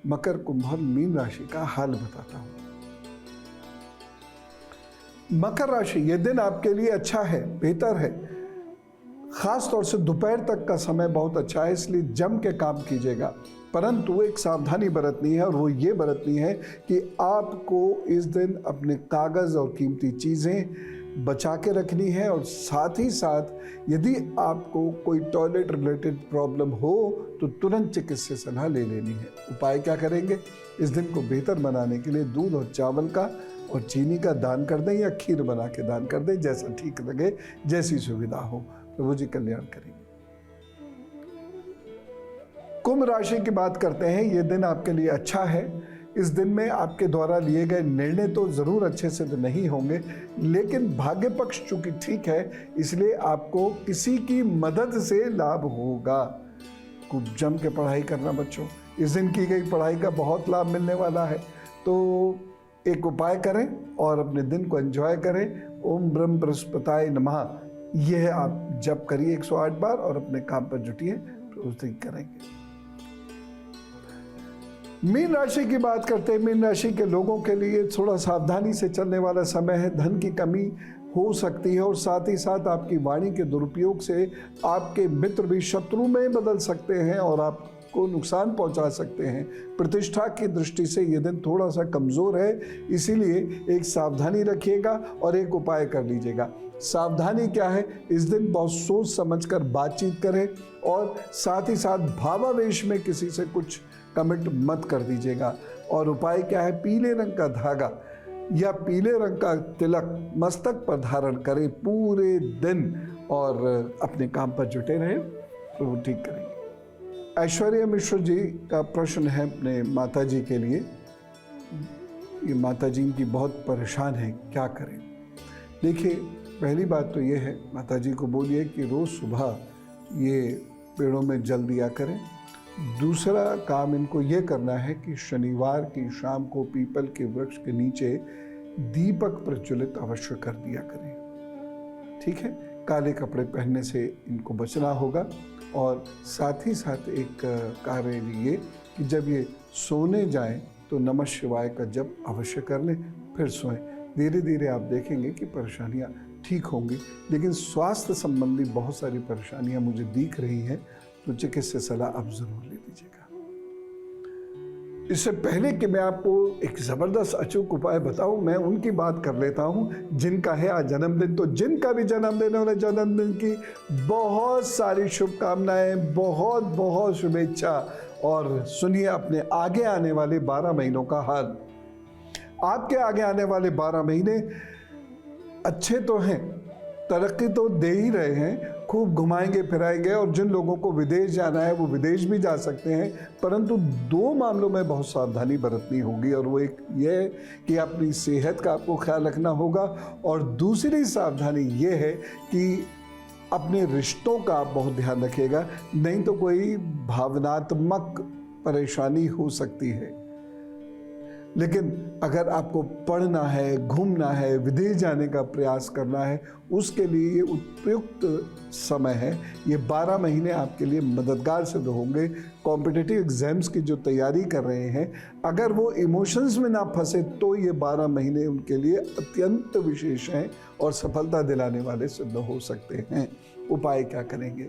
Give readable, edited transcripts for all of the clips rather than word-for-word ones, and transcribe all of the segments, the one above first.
मकर, कुंभ और मीन राशि का हाल बताता हूं। मकर राशि, यह दिन आपके लिए अच्छा है, बेहतर है। खास तौर से दोपहर तक का समय बहुत अच्छा है, इसलिए जम के काम कीजिएगा। परंतु एक सावधानी बरतनी है, और वो ये बरतनी है कि आपको इस दिन अपने कागज और कीमती चीजें बचा के रखनी है। और साथ ही साथ यदि आपको कोई टॉयलेट रिलेटेड प्रॉब्लम हो तो तुरंत चिकित्सकीय सलाह ले लेनी है। उपाय क्या करेंगे? इस दिन को बेहतर बनाने के लिए दूध और चावल का और चीनी का दान कर दें, या खीर बना के दान कर दें, जैसा ठीक लगे, जैसी सुविधा हो। प्रभु जी कल्याण करेंगे। कुंभ राशि की बात करते हैं। यह दिन आपके लिए अच्छा है। इस दिन में आपके द्वारा लिए गए निर्णय तो जरूर अच्छे से तो नहीं होंगे, लेकिन भाग्य पक्ष चूंकि ठीक है, इसलिए आपको किसी की मदद से लाभ होगा। खूब जम के पढ़ाई करना बच्चों, इस दिन की गई पढ़ाई का बहुत लाभ मिलने वाला है। तो एक उपाय करें और अपने दिन को एंजॉय करें। ओम ब्रह्म बृहस्पताय नमः, यह आप जप करिए 108 बार और अपने काम पर जुटिए, फिर उस दिन करेंगे। मीन राशि की बात करते हैं। मीन राशि के लोगों के लिए थोड़ा सावधानी से चलने वाला समय है। धन की कमी हो सकती है, और साथ ही साथ आपकी वाणी के दुरुपयोग से आपके मित्र भी शत्रु में बदल सकते हैं और आपको नुकसान पहुंचा सकते हैं। प्रतिष्ठा की दृष्टि से यह दिन थोड़ा सा कमजोर है, इसीलिए एक सावधानी रखिएगा और एक उपाय कर लीजिएगा। सावधानी क्या है? इस दिन बहुत सोच समझकर बातचीत करें, और साथ ही साथ भावावेश में किसी से कुछ कमिट मत कर दीजिएगा। और उपाय क्या है? पीले रंग का धागा या पीले रंग का तिलक मस्तक पर धारण करें पूरे दिन, और अपने काम पर जुटे रहें, तो वो ठीक करेंगे। ऐश्वर्या मिश्र जी का प्रश्न है अपने माता जी के लिए। ये माता जी इनकी बहुत परेशान है, क्या करें? देखिए, पहली बात तो ये है, माता जी को बोलिए कि रोज़ सुबह ये पेड़ों में जल दिया करें। दूसरा काम इनको ये करना है कि शनिवार की शाम को पीपल के वृक्ष के नीचे दीपक प्रज्वलित अवश्य कर दिया करें। ठीक है? काले कपड़े पहनने से इनको बचना होगा। और साथ ही साथ एक कार्य ये कि जब ये सोने जाएं तो नमः शिवाय का जप अवश्य कर लें, फिर सोएं। धीरे धीरे आप देखेंगे कि परेशानियां ठीक होंगी। लेकिन स्वास्थ्य संबंधी बहुत सारी परेशानियां मुझे दिख रही हैं, तो चिकित्सकीय सलाह आप जरूर ले लीजिएगा। इससे पहले कि मैं आपको एक जबरदस्त अचूक उपाय बताऊं, मैं उनकी बात कर लेता हूं जिनका है आज जन्मदिन। तो जिनका भी जन्मदिन है, उन्हें जन्मदिन की बहुत सारी शुभकामनाएं, बहुत बहुत शुभेच्छा। और सुनिए अपने आगे आने वाले 12 महीनों का हाल। आपके आगे आने वाले 12 महीने अच्छे तो हैं, तरक्की तो दे ही रहे हैं, खूब घुमाएंगे फिराएंगे, और जिन लोगों को विदेश जाना है वो विदेश भी जा सकते हैं। परंतु 2 मामलों में बहुत सावधानी बरतनी होगी, और वो एक ये है कि अपनी सेहत का आपको ख्याल रखना होगा, और दूसरी सावधानी ये है कि अपने रिश्तों का आप बहुत ध्यान रखिएगा, नहीं तो कोई भावनात्मक परेशानी हो सकती है। लेकिन अगर आपको पढ़ना है, घूमना है, विदेश जाने का प्रयास करना है, उसके लिए ये उपयुक्त समय है। ये 12 महीने आपके लिए मददगार सिद्ध होंगे। कॉम्पिटिटिव एग्जाम्स की जो तैयारी कर रहे हैं, अगर वो इमोशंस में ना फंसे तो ये 12 महीने उनके लिए अत्यंत विशेष हैं और सफलता दिलाने वाले सिद्ध हो सकते हैं। उपाय क्या करेंगे?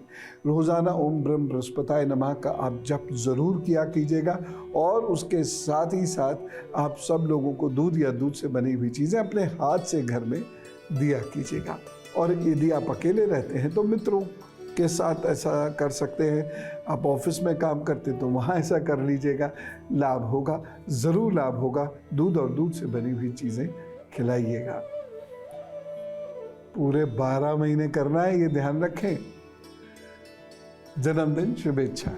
रोजाना ओम ब्रह्म बृहस्पताय नमः का आप जप जरूर किया कीजिएगा, और उसके साथ ही साथ आप सब लोगों को दूध या दूध से बनी हुई चीज़ें अपने हाथ से घर में दिया कीजिएगा। और यदि आप अकेले रहते हैं तो मित्रों के साथ ऐसा कर सकते हैं। आप ऑफिस में काम करते तो वहाँ ऐसा कर लीजिएगा, लाभ होगा, ज़रूर लाभ होगा। दूध और दूध से बनी हुई चीज़ें खिलाइएगा। पूरे 12 महीने करना है, ये ध्यान रखें। जन्मदिन शुभेच्छा।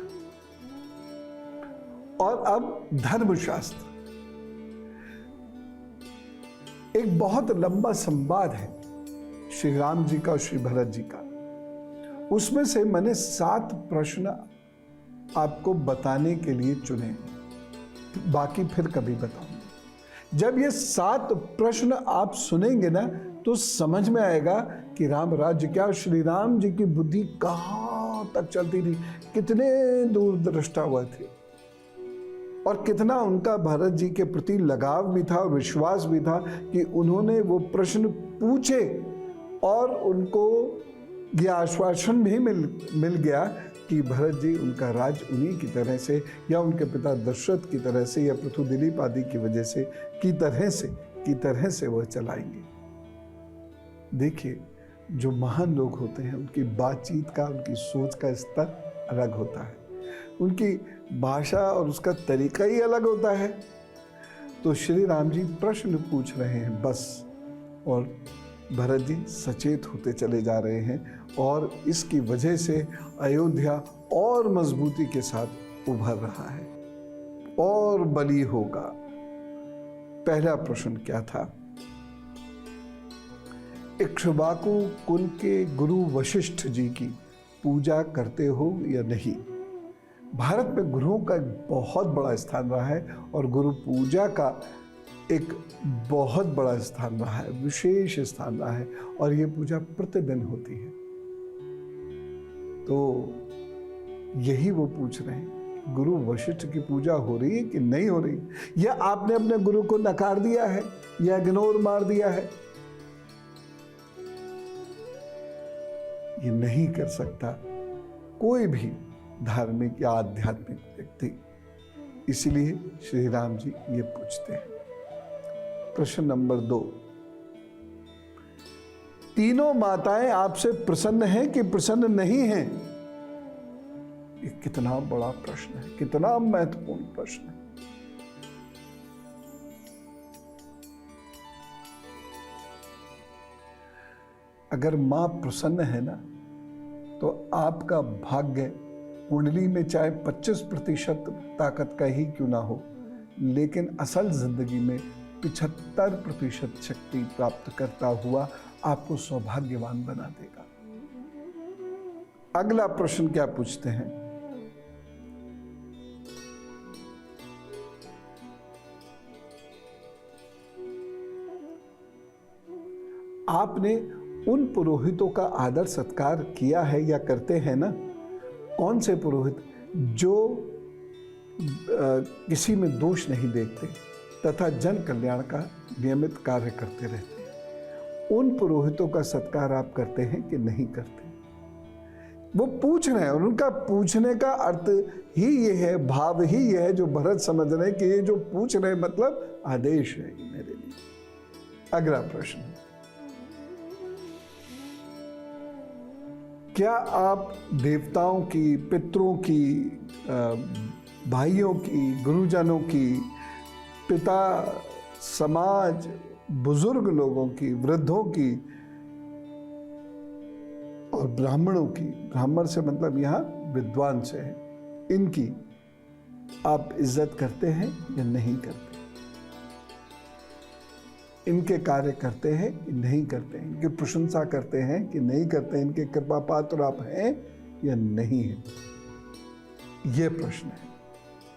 और अब धर्मशास्त्र, एक बहुत लंबा संवाद है श्री राम जी का और श्री भरत जी का। उसमें से मैंने 7 प्रश्न आपको बताने के लिए चुने, बाकी फिर कभी बताऊंगा। जब ये 7 प्रश्न आप सुनेंगे ना, तो समझ में आएगा कि राम राज्य क्या, श्री राम जी की बुद्धि कहां तक चलती थी, कितने दूरदृष्टा हुए थे। और कितना उनका भरत जी के प्रति लगाव भी था और विश्वास भी था कि उन्होंने वो प्रश्न पूछे और उनको यह आश्वासन भी मिल गया कि भरत जी उनका राज उन्हीं की तरह से या उनके पिता दशरथ की तरह से या पृथु दिलीप आदि की वजह से की तरह से वह चलाएंगे। देखिए, जो महान लोग होते हैं उनकी बातचीत का, उनकी सोच का स्तर अलग होता है, उनकी भाषा और उसका तरीका ही अलग होता है। तो श्री राम जी प्रश्न पूछ रहे हैं बस, और भरत जी सचेत होते चले जा रहे हैं और इसकी वजह से अयोध्या और मजबूती के साथ उभर रहा है और बली होगा। पहला प्रश्न क्या था? इक्ष्वाकु कुल के गुरु वशिष्ठ जी की पूजा करते हो या नहीं? भारत में गुरुओं का एक बहुत बड़ा स्थान रहा है और गुरु पूजा का एक बहुत बड़ा स्थान रहा है, विशेष स्थान रहा है, और ये पूजा प्रतिदिन होती है। तो यही वो पूछ रहे हैं, गुरु वशिष्ठ की पूजा हो रही है कि नहीं हो रही, या आपने अपने गुरु को नकार दिया है या इग्नोर मार दिया है? ये नहीं कर सकता कोई भी धार्मिक या आध्यात्मिक व्यक्ति, इसलिए श्री राम जी ये पूछते हैं। प्रश्न नंबर 2, तीनों माताएं आपसे प्रसन्न हैं कि प्रसन्न नहीं हैं? ये कितना बड़ा प्रश्न है, कितना महत्वपूर्ण प्रश्न है। अगर मां प्रसन्न है ना, तो आपका भाग्य कुंडली में चाहे 25% ताकत का ही क्यों ना हो, लेकिन असल जिंदगी में 75% शक्ति प्राप्त करता हुआ आपको सौभाग्यवान बना देगा। अगला प्रश्न क्या पूछते हैं? आपने उन पुरोहितों का आदर सत्कार किया है या करते हैं ना? कौन से पुरोहित जो किसी में दोष नहीं देखते तथा जन कल्याण का नियमित कार्य करते रहते हैं, उन पुरोहितों का सत्कार आप करते हैं कि नहीं करते? वो पूछ रहे हैं और उनका पूछने का अर्थ ही ये है, भाव ही ये है जो भरत समझ रहे हैं कि ये जो पूछ रहे हैं मतलब आदेश है मेरे लिए। अगला प्रश्न, क्या आप देवताओं की, पितरों की, भाइयों की, गुरुजनों की, पिता, समाज, बुजुर्ग लोगों की, वृद्धों की और ब्राह्मणों की, ब्राह्मण से मतलब यहाँ विद्वान से है, इनकी आप इज्जत करते हैं या नहीं करते? इनके कार्य करते हैं कि नहीं करते हैं? इनकी प्रशंसा करते हैं कि नहीं करते हैं? इनके कृपा पात्र आप हैं या नहीं है? यह प्रश्न है,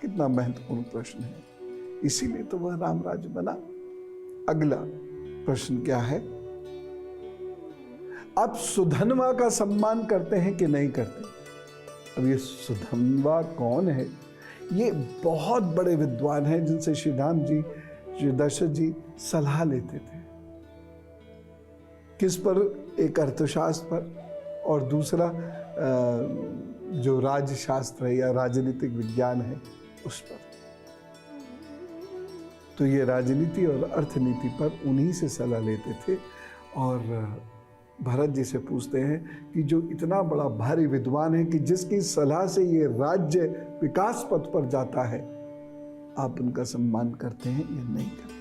कितना महत्वपूर्ण प्रश्न है, इसीलिए तो वह राम राज्य बना। अगला प्रश्न क्या है? आप सुधन्वा का सम्मान करते हैं कि नहीं करते? अब ये सुधन्वा कौन है? ये बहुत बड़े विद्वान हैं जिनसे श्री राम जी, श्री दशरथ जी सलाह लेते थे। किस पर? एक अर्थशास्त्र पर और दूसरा जो राजशास्त्र है या राजनीतिक विज्ञान है उस पर। तो ये राजनीति और अर्थनीति पर उन्हीं से सलाह लेते थे और भरत जी से पूछते हैं कि जो इतना बड़ा भारी विद्वान है कि जिसकी सलाह से ये राज्य विकास पथ पर जाता है, आप उनका सम्मान करते हैं या नहीं करते?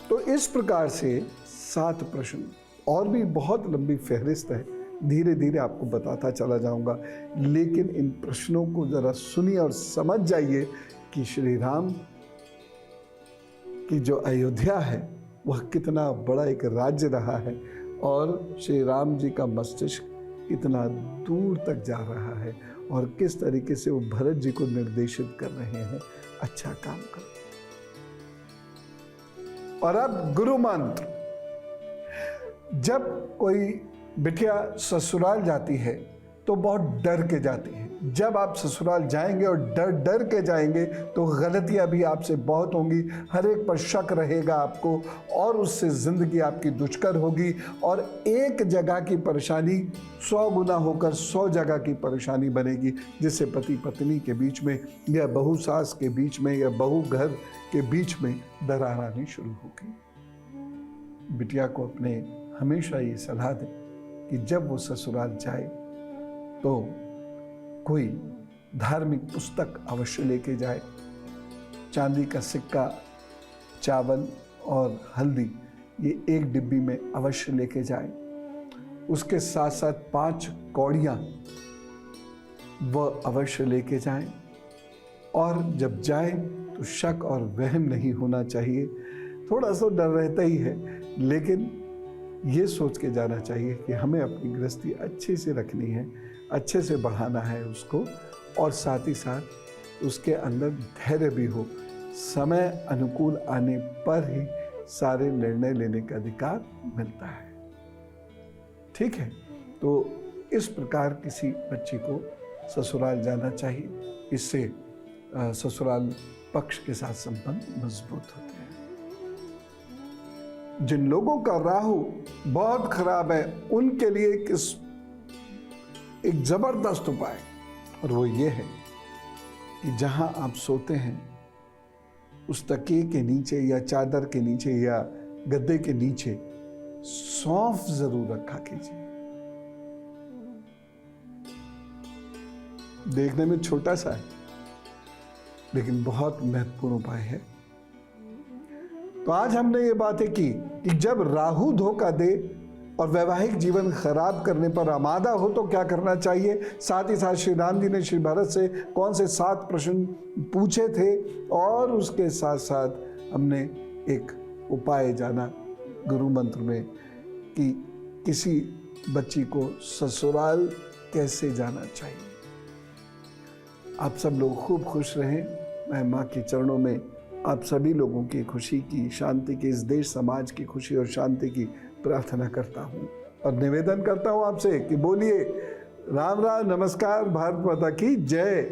तो इस प्रकार से 7 प्रश्न, और भी बहुत लंबी फहरिस्त है, धीरे धीरे आपको बताता चला जाऊंगा, लेकिन इन प्रश्नों को जरा सुनिए और समझ जाइए कि श्री राम की जो अयोध्या है वह कितना बड़ा एक राज्य रहा है और श्री राम जी का मस्तिष्क कितना दूर तक जा रहा है और किस तरीके से वो भरत जी को निर्देशित कर रहे हैं, अच्छा काम करो। और अब गुरु मंत्र, जब कोई बिटिया ससुराल जाती है तो बहुत डर के जाती है जब आप ससुराल जाएंगे और डर डर के जाएंगे तो गलतियां भी आपसे बहुत होंगी, हर एक पर शक रहेगा आपको और उससे ज़िंदगी आपकी दुष्कर होगी और एक जगह की परेशानी 100 गुना होकर 100 जगह की परेशानी बनेगी, जिससे पति पत्नी के बीच में या बहू सास के बीच में या बहू घर के बीच में दरार आनी शुरू होगी। बिटिया को अपने हमेशा ये सलाह दें कि जब वो ससुराल जाए तो कोई धार्मिक पुस्तक अवश्य लेके जाए, चांदी का सिक्का, चावल और हल्दी ये एक डिब्बी में अवश्य लेके जाए। उसके साथ साथ 5 कौड़ियाँ वह अवश्य लेके जाएं और जब जाए तो शक और वहम नहीं होना चाहिए। थोड़ा सा डर रहता ही है, लेकिन ये सोच के जाना चाहिए कि हमें अपनी गृहस्थी अच्छे से रखनी है, अच्छे से बढ़ाना है उसको और साथ ही साथ उसके अंदर धैर्य भी हो। समय अनुकूल आने पर ही सारे निर्णय लेने का अधिकार मिलता है। ठीक है, तो इस प्रकार किसी बच्ची को ससुराल जाना चाहिए, इससे ससुराल पक्ष के साथ संबंध मजबूत होते हैं। जिन लोगों का राहु बहुत खराब है उनके लिए एक जबरदस्त उपाय, और वो ये है कि जहां आप सोते हैं उस तकिए के नीचे या चादर के नीचे या गद्दे के नीचे सौंफ जरूर रखा कीजिए। देखने में छोटा सा है लेकिन बहुत महत्वपूर्ण उपाय है। तो आज हमने ये बातें की कि जब राहु धोखा दे और वैवाहिक जीवन खराब करने पर आमादा हो तो क्या करना चाहिए। साथ ही साथ श्री राम जी ने श्री भरत से कौन से 7 प्रश्न पूछे थे और उसके साथ साथ हमने एक उपाय जाना गुरु मंत्र में कि किसी बच्ची को ससुराल कैसे जाना चाहिए। आप सब लोग खूब खुश रहें। मैं माँ के चरणों में आप सभी लोगों की खुशी की, शांति की, इस देश समाज की खुशी और शांति की प्रार्थना करता हूँ और निवेदन करता हूँ आपसे कि बोलिए राम राम, नमस्कार, भारत माता की जय।